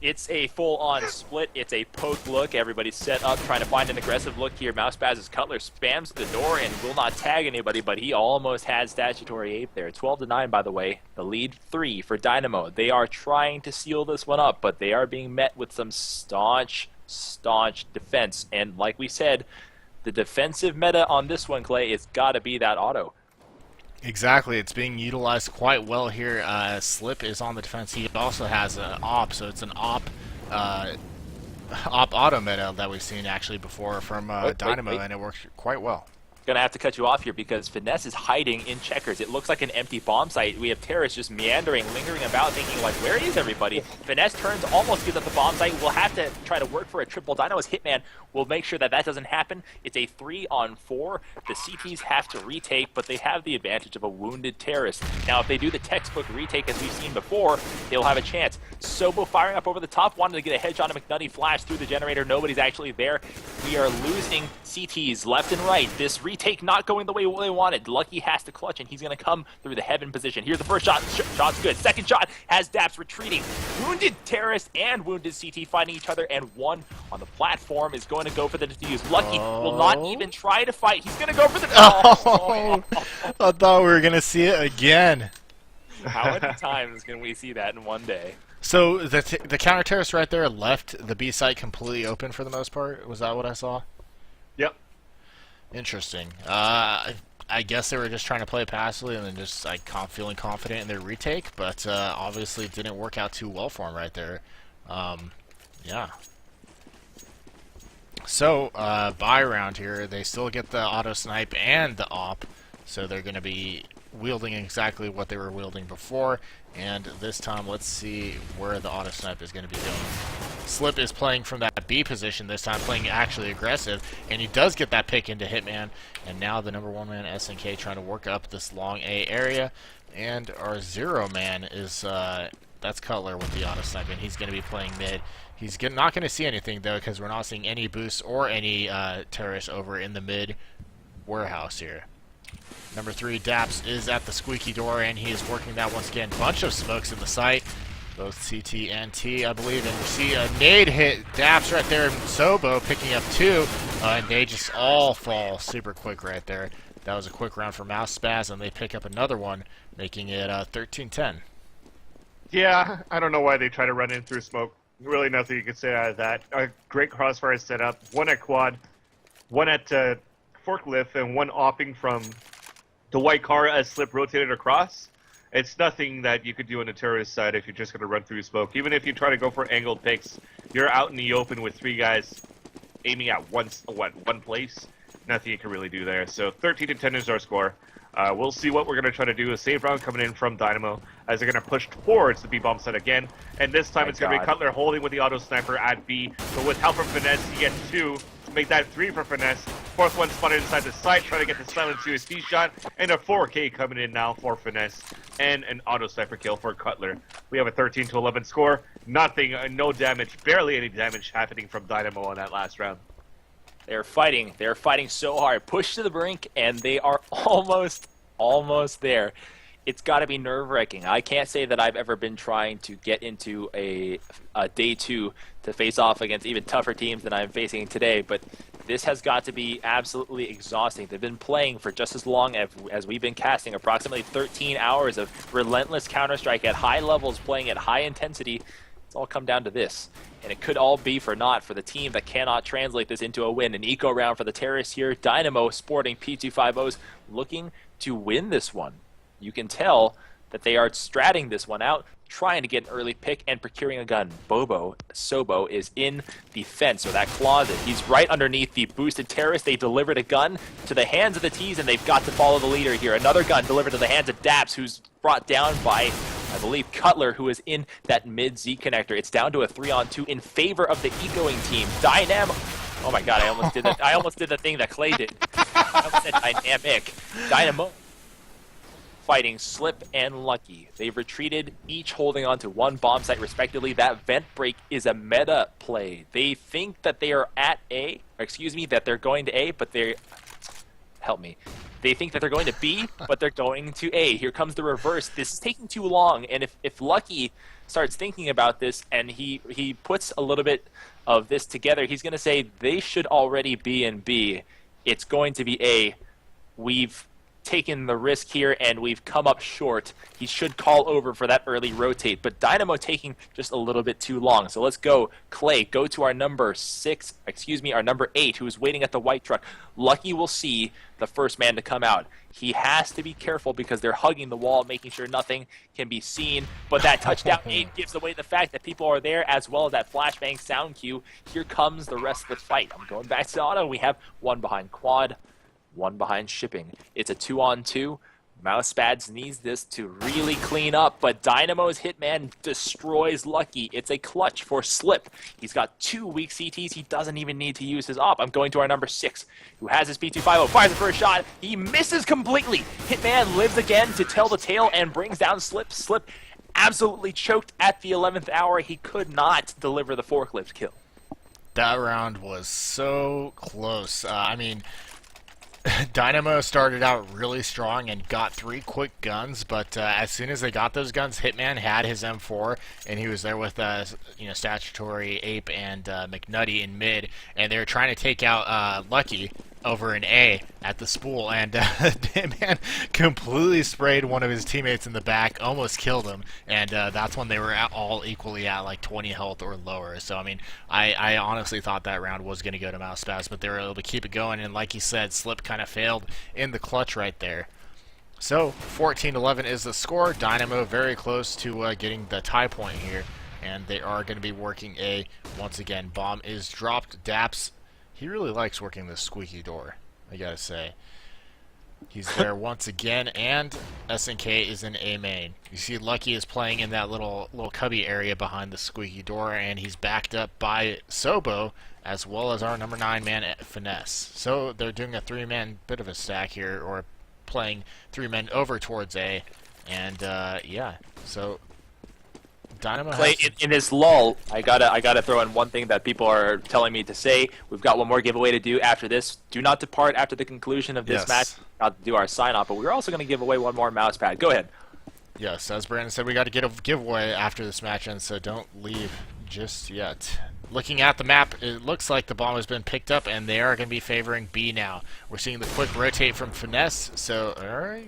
It's a full-on split. It's a poke look. Everybody's set up, trying to find an aggressive look here. Mousespaz's Cutler spams the door and will not tag anybody, but he almost had Statutory Ape there. 12-9, by the way. The lead 3 for Dynamo. They are trying to seal this one up, but they are being met with some staunch defense. And like we said, the defensive meta on this one, Clay, it's got to be that auto. Exactly, it's being utilized quite well here. Slip is on the defense. He also has an op, so it's an op auto meta that we've seen actually before from Dynamo, and it works quite well. Gonna have to cut you off here because Finesse is hiding in checkers. It looks like an empty bomb site. We have Terrace just meandering, lingering about, thinking like, where is everybody? Finesse turns, almost gives up the bomb site. We'll have to try to work for a triple. Dynamo's Hitman will make sure that that doesn't happen. It's a 3-on-4. The CTs have to retake, but they have the advantage of a wounded Terrace. Now, if they do the textbook retake as we've seen before, they'll have a chance. Sobo firing up over the top, wanted to get a headshot on McNutty, flash through the generator. Nobody's actually there. We are losing CTs left and right. This retake not going the way they wanted. Lucky has to clutch, and he's going to come through the heaven position. Here's the first shot. Shot's good. Second shot has Daps retreating. Wounded Terrace and wounded CT fighting each other, and one on the platform is going to go for the defuse. Lucky will not even try to fight. He's going to go for the... Oh, I thought we were going to see it again. How many times can we see that in one day? So the counter terrace right there left the B site completely open for the most part? Was that what I saw? Yep. Interesting. I guess they were just trying to play passively and then just like feeling confident in their retake, but obviously it didn't work out too well for them right there. Yeah. So buy round here, they still get the auto snipe and the op, so they're going to be wielding exactly what they were wielding before, and this time let's see where the auto snipe is going to be going. Slip is playing from that B position this time, playing actually aggressive, and he does get that pick into Hitman, and now the number 1 man SNK trying to work up this long A area, and our 0 man is that's Cutler with the auto snipe, and he's going to be playing mid. He's not going to see anything though, because we're not seeing any boosts or any terrorists over in the mid warehouse here. Number 3, Daps, is at the squeaky door, and he is working that once again. Bunch of smokes in the site, both CT and T, I believe. And we see a nade hit Daps right there, and Sobo picking up 2, and they just all fall super quick right there. That was a quick round for Mousespaz, and they pick up another one, making it 13-10. Yeah, I don't know why they try to run in through smoke. Really nothing you can say out of that. A great crossfire setup. One at quad, one at forklift, and one opping from the white car as Slip rotated across. It's nothing that you could do on the terrorist side if you're just going to run through smoke. Even if you try to go for angled picks, you're out in the open with 3 guys aiming at one place. Nothing you can really do there. So 13-10 is our score. We'll see what we're going to try to do. A save round coming in from Dynamo as they're going to push towards the B-bomb site again. And this time it's going to be Cutler holding with the auto sniper at B. But with help from Finesse, he gets 2 to make that 3 for Finesse. 4th one spotted inside the site, trying to get the silent USP shot. And a 4K coming in now for Finesse. And an auto sniper kill for Cutler. We have a 13-11 score. Nothing, no damage, barely any damage happening from Dynamo on that last round. They're fighting. They're fighting so hard. Pushed to the brink, and they are almost there. It's got to be nerve-wracking. I can't say that I've ever been trying to get into a day 2 to face off against even tougher teams than I'm facing today, but this has got to be absolutely exhausting. They've been playing for just as long as we've been casting, approximately 13 hours of relentless Counter-Strike at high levels, playing at high intensity. It's all come down to this. And it could all be for naught for the team that cannot translate this into a win. An eco round for the terrorists here. Dynamo sporting P250s looking to win this one. You can tell that they are stratting this one out, trying to get an early pick and procuring a gun. Sobo is in the fence, or that closet. He's right underneath the boosted terrorist. They delivered a gun to the hands of the T's, and they've got to follow the leader here. Another gun delivered to the hands of Daps, who's brought down by, I believe, Cutler, who is in that mid-Z connector. It's down to a 3-on-2 in favor of the ecoing team. Dynamo. Oh my god, I almost did the thing that Clay did. I almost said dynamic. Dynamo fighting Slip and Lucky. They've retreated, each holding on to 1 bomb site respectively. That vent break is a meta play. They think that they are at A, or excuse me, that they're going to A, but they're... Help me. They think that they're going to B, but they're going to A. Here comes the reverse. This is taking too long, and if Lucky starts thinking about this and he puts a little bit of this together, he's going to say they should already be in B. It's going to be A. We've taken the risk here and we've come up short. He should call over for that early rotate, but Dynamo taking just a little bit too long. So let's go, Clay, go to our number 8, who's waiting at the white truck. Lucky will see the first man to come out. He has to be careful because they're hugging the wall, making sure nothing can be seen, but that touchdown aid gives away the fact that people are there, as well as that flashbang sound cue. Here comes the rest of the fight. I'm going back to auto. We have 1 behind quad, 1 behind shipping. It's a 2-on-2. Mousespaz needs this to really clean up, but Dynamo's Hitman destroys Lucky. It's a clutch for Slip. He's got 2 weak CTs. He doesn't even need to use his op. I'm going to our number 6, who has his P250. Fires the first shot. He misses completely. Hitman lives again to tell the tale and brings down Slip. Slip absolutely choked at the 11th hour. He could not deliver the forklift kill. That round was so close. I mean, Dynamo started out really strong and got 3 quick guns, but as soon as they got those guns, Hitman had his M4, and he was there with Statutory, Ape, and McNutty in mid, and they were trying to take out Lucky over an A at the spool, and Hitman completely sprayed one of his teammates in the back, almost killed him, and that's when they were all equally at like 20 health or lower. So I mean, I honestly thought that round was going to go to Mousespaz, but they were able to keep it going, and like you said, Slip kind of failed in the clutch right there. So 14-11 is the score. Dynamo very close to getting the tie point here, and they are going to be working A once again. Bomb is dropped. Daps, he really likes working this squeaky door, I gotta say. He's there once again, and SNK is in A main. You see Lucky is playing in that little cubby area behind the squeaky door, and he's backed up by Sobo, as well as our number 9 man at Finesse. So they're doing a 3-man bit of a stack here, or playing 3 men over towards A, and yeah, so Dynamo Clay, has in this lull, I gotta throw in one thing that people are telling me to say. We've got one more giveaway to do after this. Do not depart after the conclusion of this Yes. match. Not to do our sign off, but we're also going to give away one more mouse pad. Go ahead. Yes, as Brandon said, we got to get a giveaway after this match ends, so don't leave just yet. Looking at the map, it looks like the bomb has been picked up, and they are going to be favoring B now. We're seeing the quick rotate from Finesse, so,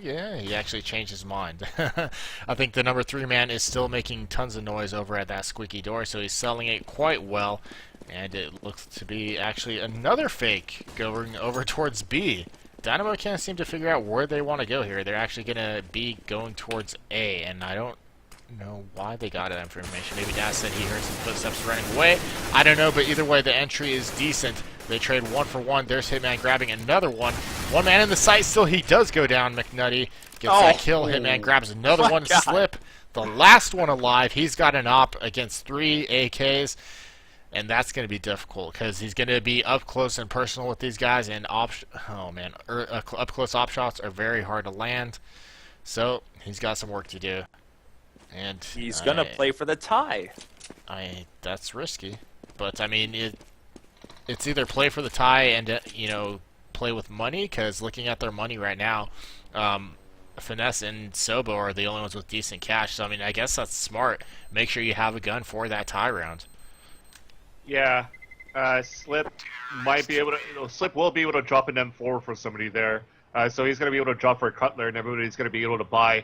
yeah, he actually changed his mind. I think the number 3 man is still making tons of noise over at that squeaky door, so he's selling it quite well, and it looks to be actually another fake going over towards B. Dynamo can't seem to figure out where they want to go here. They're actually going to be going towards A, and I don't know why they got that information. Maybe Dad said he heard some footsteps running away. I don't know, but either way, the entry is decent. They trade 1 for 1. There's Hitman grabbing another one. One man in the sight still. He does go down. McNutty gets that kill. Hitman grabs another one. God. Slip. The last one alive. He's got an op against 3 AKs. And that's going to be difficult because he's going to be up close and personal with these guys. And up close op shots are very hard to land. So he's got some work to do. And He's going to play for the tie. That's risky. But, I mean, it's either play for the tie and, play with money. Because looking at their money right now, Finesse and Sobo are the only ones with decent cash. So, I mean, I guess that's smart. Make sure you have a gun for that tie round. Yeah, Slip might be able to. Slip will be able to drop an M4 for somebody there. So he's going to be able to drop for a Cutler, and everybody's going to be able to buy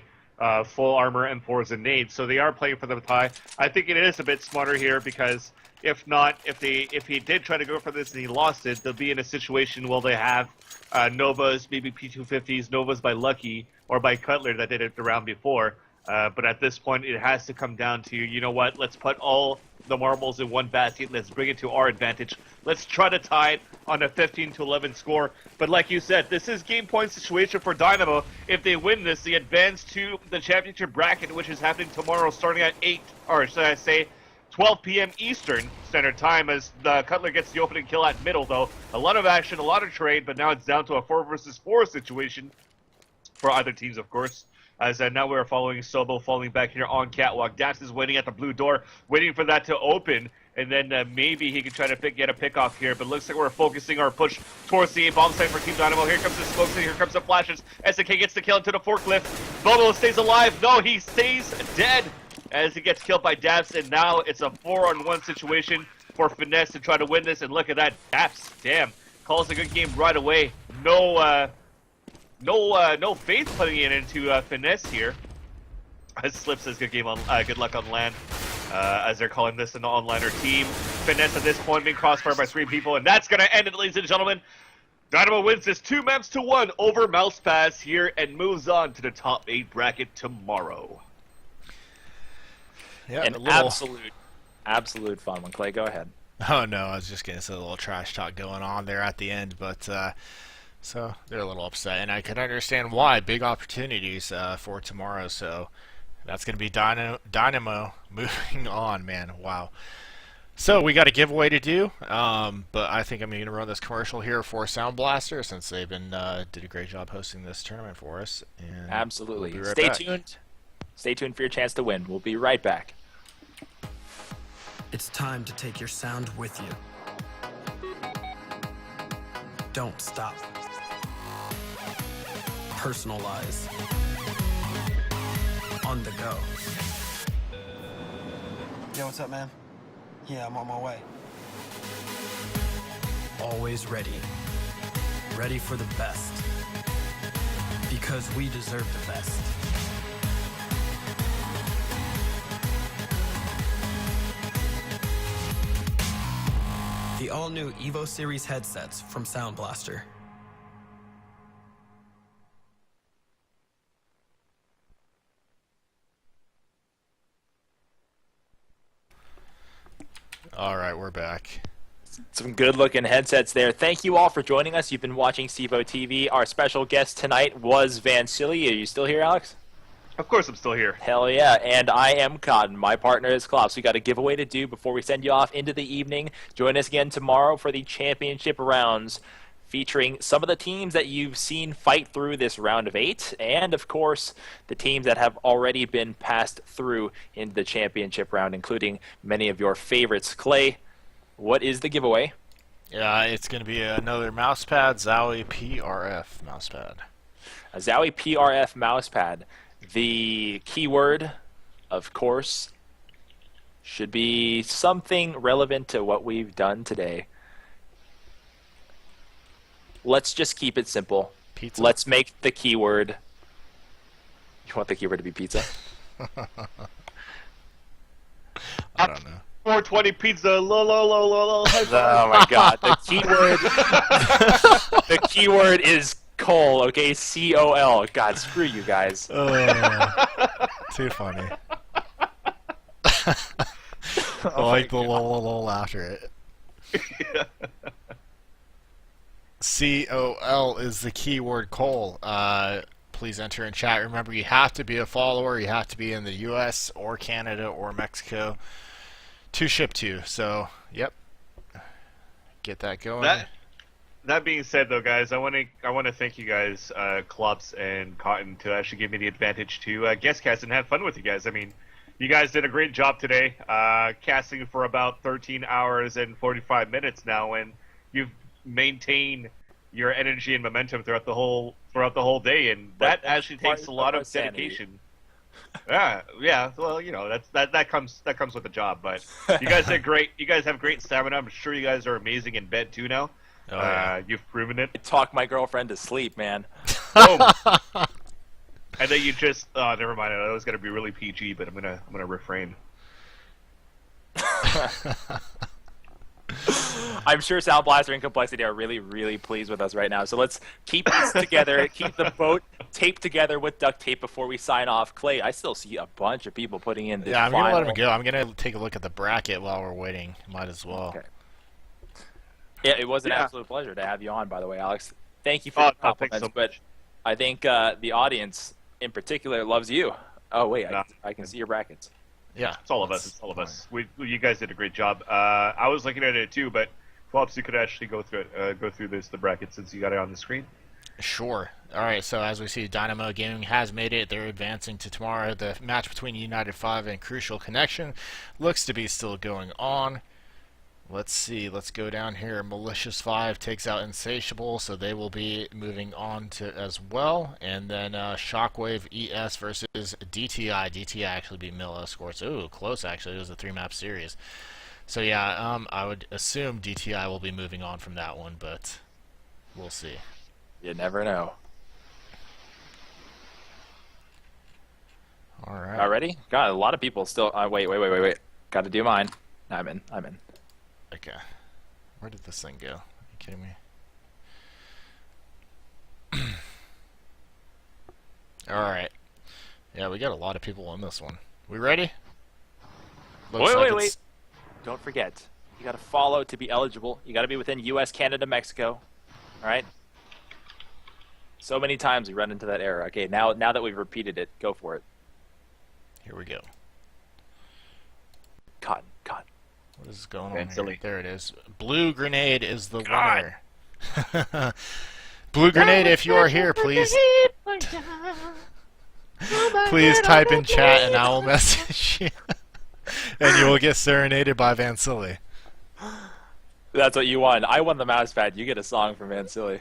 full armor M4s and nades. So they are playing for the tie. I think it is a bit smarter here because if not, if he did try to go for this and he lost it, they'll be in a situation where they have Novas, maybe P250s, Novas by Lucky or by Cutler that did it the round before. But at this point, it has to come down to, you know what, let's put all the marbles in one basket. Let's bring it to our advantage. Let's try to tie it on a 15-11 score. But like you said, this is game point situation for Dynamo. If they win this, they advance to the championship bracket, which is happening tomorrow starting at 12 p.m. Eastern Standard Time as the Cutler gets the opening kill at middle, though. A lot of action, a lot of trade, but now it's down to a 4 versus 4 situation for either teams, of course. As now we're following Sobo falling back here on Catwalk. Dax is waiting at the blue door, waiting for that to open, and then maybe he can try to get a pick off here. But looks like we're focusing our push towards the bomb site for Team Dynamo. Here comes the smokes and here comes the flashes. SNK gets the kill into the forklift. Bobo stays alive. No, he stays dead as he gets killed by Daps, and now it's a 4-on-1 situation for Finesse to try to win this. And look at that, Daps, damn, calls a good game right away. No faith putting it into Finesse here. Slip says good game on, good luck on land. As they're calling this an onliner team. Finesse at this point being crossfired by 3 people, and that's gonna end it, ladies and gentlemen. Dynamo wins this 2-1 over Mousespaz here and moves on to the top 8 bracket tomorrow. Yeah, An absolute fun one. Clay, go ahead. Oh no, I was just gonna say a little trash talk going on there at the end, but so they're a little upset, and I can understand why. Big opportunities for tomorrow, so that's gonna be Dynamo moving on, man. Wow. So we got a giveaway to do, but I think I'm gonna run this commercial here for Sound Blaster since they've been did a great job hosting this tournament for us. And Absolutely. we'll be right Stay back. tuned. Stay tuned for your chance to win. We'll be right back. It's time to take your sound with you. Don't stop. Personalize. On the go. Yo, what's up, man? Yeah, I'm on my way. Always ready. Ready for the best. Because we deserve the best. The all-new Evo Series headsets from Sound Blaster. Alright, we're back. Some good-looking headsets there. Thank you all for joining us. You've been watching CVO TV. Our special guest tonight was Vansili. Are you still here, Alex? Of course I'm still here. Hell yeah, and I am Cotton. My partner is Klops. We got a giveaway to do before we send you off into the evening. Join us again tomorrow for the championship rounds. featuring some of the teams that you've seen fight through this round of 8, and of course the teams that have already been passed through in the championship round, including many of your favorites. Clay, what is the giveaway? Yeah, it's going to be another mousepad, Zowie PRF mousepad. A Zowie PRF mousepad. The keyword, of course, should be something relevant to what we've done today. Let's just keep it simple. Pizza. Let's make the keyword. You want the keyword to be pizza? I don't know. 420 pizza. Lo. Oh my god. The keyword The keyword is coal, okay? C-O-L. God, screw you guys. Too funny. I like the lol after it. C-O-L is the keyword coal. Please enter in chat. Remember, you have to be a follower. You have to be in the U.S. or Canada or Mexico to ship to. So, yep. Get that going. That being said, though, guys, I want to thank you guys, Klops and Cotton, to actually give me the advantage to guest cast and have fun with you guys. I mean, you guys did a great job today, casting for about 13 hours and 45 minutes now, and you've maintained your energy and momentum throughout the whole day, and that actually takes a lot of dedication. Yeah. Well, you know, that comes with the job. But you guys did great. You guys have great stamina. I'm sure you guys are amazing in bed too now. Oh, yeah. You've proven it. I talk my girlfriend to sleep, man. Boom. And then you just never mind. I was gonna be really PG, but I'm gonna refrain. I'm sure Sound Blaster and CompLexity are really, really pleased with us right now. So let's keep this together, keep the boat taped together with duct tape before we sign off. Clay, I still see a bunch of people putting in the Yeah, I'm going to final. let him go. I'm going to take a look at the bracket while we're waiting. Might as well. Okay. Yeah, it was an absolute pleasure to have you on, by the way, Alex. Thank you for the compliments, so but I think the audience in particular loves you. Oh, wait, I can see your brackets. Yeah. It's all of us. It's all of us. You guys did a great job. I was looking at it too, but Flops, you could actually go through it. Go through the bracket since you got it on the screen. Sure. All right. So as we see, Dynamo Gaming has made it. They're advancing to tomorrow. The match between United 5 and Crucial Connection looks to be still going on. Let's see. Let's go down here. Malicious 5 takes out Insatiable, so they will be moving on to as well. And then Shockwave ES versus DTI. DTI actually beat Milla scores. Ooh, close actually. It was a 3-map series. So yeah, I would assume DTI will be moving on from that one, but we'll see. You never know. All right. All ready? God, a lot of people still. Wait. Got to do mine. I'm in. Okay. Where did this thing go? Are you kidding me? Alright. Yeah, we got a lot of people on this one. We ready? Looks like Wait. it's- Don't forget. You got to follow to be eligible. You got to be within U.S., Canada, Mexico. All right? So many times we run into that error. Okay, now that we've repeated it, go for it. Here we go. Cotton. What is going Okay, on here? silly. There it is. Blue Grenade is the winner. Blue Grenade, if you are here, please type in chat and I will message you. And you will get serenaded by Vansili. That's what you won. I won the mouse pad. You get a song from Vansili.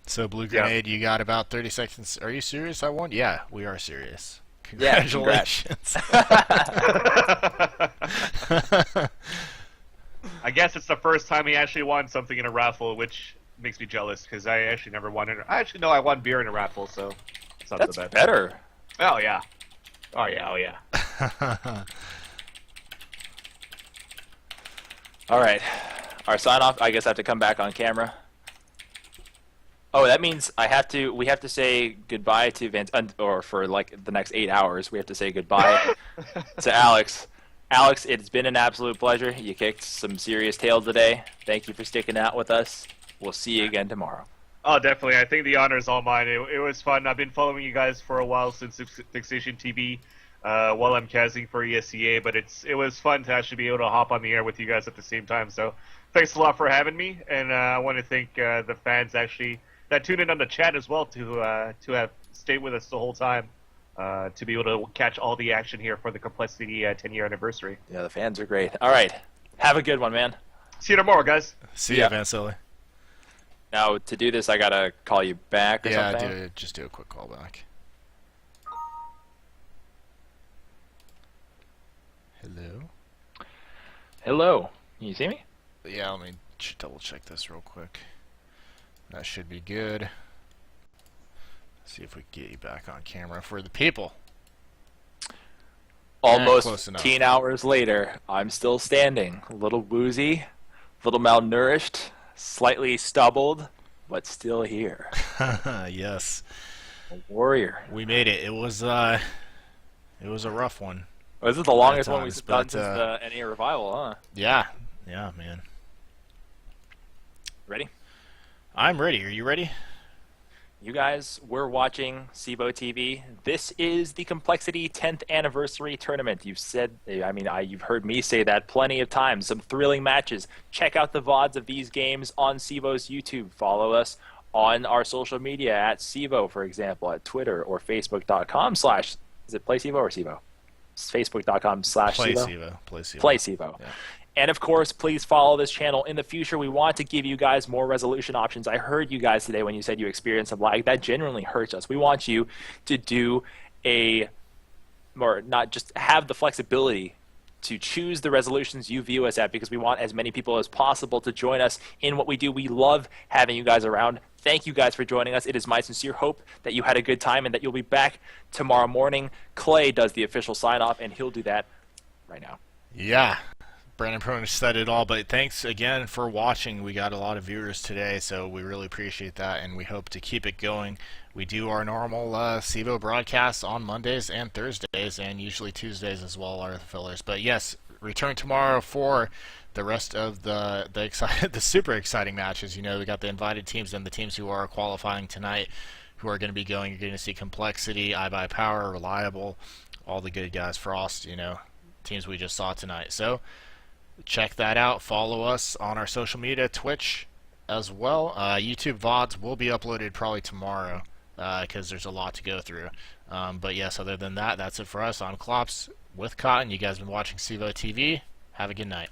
So Blue Grenade, you got about 30 seconds. Are you serious? I won? Yeah, we are serious. Yeah, Congratulations. I guess it's the first time he actually won something in a raffle, which makes me jealous because I actually never won it. I won beer in a raffle, so it's not That's so bad. better. Oh yeah. Oh yeah. All right. Our sign off. I guess I have to come back on camera. Oh, that means we have to say goodbye to or for like the next 8 hours, we have to say goodbye to Alex. Alex, it's been an absolute pleasure. You kicked some serious tail today. Thank you for sticking out with us. We'll see you again tomorrow. Oh, definitely. I think the honor is all mine. It was fun. I've been following you guys for a while since Fixation TV, while I'm casting for ESCA, but it was fun to actually be able to hop on the air with you guys at the same time. So thanks a lot for having me, and I want to thank the fans actually that tuned in on the chat as well to have stayed with us the whole time, to be able to catch all the action here for the CompLexity 10-year anniversary. Yeah, the fans are great. All right, have a good one, man. See you tomorrow, guys. See ya, Vansilli. Now, to do this, I gotta call you back or something? Just do a quick call back. Hello? Hello. Can you see me? Yeah, let me double check this real quick. That should be good. See if we can get you back on camera for the people. Almost close enough. 15 hours later, I'm still standing. A little woozy, a little malnourished, slightly stubbled, but still here. Yes. A warrior. We made it. It was a rough one. This is the longest At one we've times, done but, since the NA revival, huh? Yeah, man. Ready? I'm ready. Are you ready? You guys, we're watching SIVO TV. This is the CompLexity 10th anniversary tournament. You've heard me say that plenty of times. Some thrilling matches. Check out the VODs of these games on SIVO's YouTube. Follow us on our social media at SIVO, for example, at Twitter or Facebook.com/ is it Play SIVO or SIVO? It's Facebook.com/SIVO. Play SIVO. Play SIVO. Yeah. And of course, please follow this channel. In the future, we want to give you guys more resolution options. I heard you guys today when you said you experienced some lag. That genuinely hurts us. We want you to do not just have the flexibility to choose the resolutions you view us at, because we want as many people as possible to join us in what we do. We love having you guys around. Thank you guys for joining us. It is my sincere hope that you had a good time and that you'll be back tomorrow morning. Clay does the official sign-off, and he'll do that right now. Yeah. Brandon pretty much said it all, but thanks again for watching. We got a lot of viewers today, so we really appreciate that, and we hope to keep it going. We do our normal SIVO broadcasts on Mondays and Thursdays, and usually Tuesdays as well are the fillers. But yes, return tomorrow for the rest of the super exciting matches. You know, we got the invited teams and the teams who are qualifying tonight who are going to be going. You're going to see CompLexity, iBuyPower, Reliable, all the good guys, Frost, you know, teams we just saw tonight. So check that out. Follow us on our social media, Twitch as well. YouTube VODs will be uploaded probably tomorrow because there's a lot to go through. But yes, other than that, that's it for us. I'm Klops with Cotton. You guys have been watching SIVO TV. Have a good night.